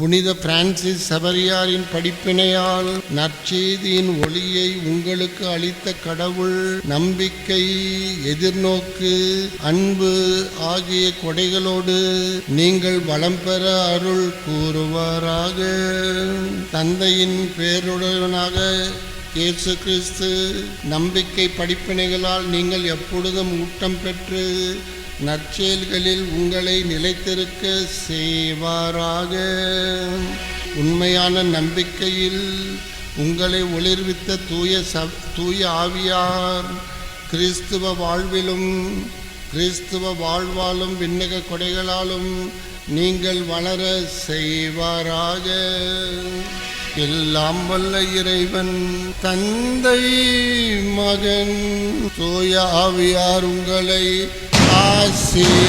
புனித பிரான்சிஸ் சபரியாரின் படிப்பினையால் நற்செய்தியின் ஒளியை உங்களுக்கு அளித்த கடவுள் நம்பிக்கை, எதிர்நோக்கு, அன்பு ஆகிய கொடைகளோடு நீங்கள் வளம் பெற அருள் கூறுவாராக. தந்தையின் பேருடனாக இயேசு கிறிஸ்து நம்பிக்கை படிப்பினைகளால் நீங்கள் எப்பொழுதும் ஊட்டம் பெற்று நற்செயல்களில் உங்களை நிலைத்திருக்க செய்வாராக. உண்மையான நம்பிக்கையில் உங்களை ஒளிர்வித்த தூய ஆவியார் கிறிஸ்துவ வாழ்விலும் கிறிஸ்துவ வாழ்வாலும் விண்ணக கொடைகளாலும் நீங்கள் வளர செய்வாராக. எல்லாம் வல்ல இறைவன் தந்தை, மகன், தூய ஆவியார் உங்களை ஆசீர்வதிப்பாராக.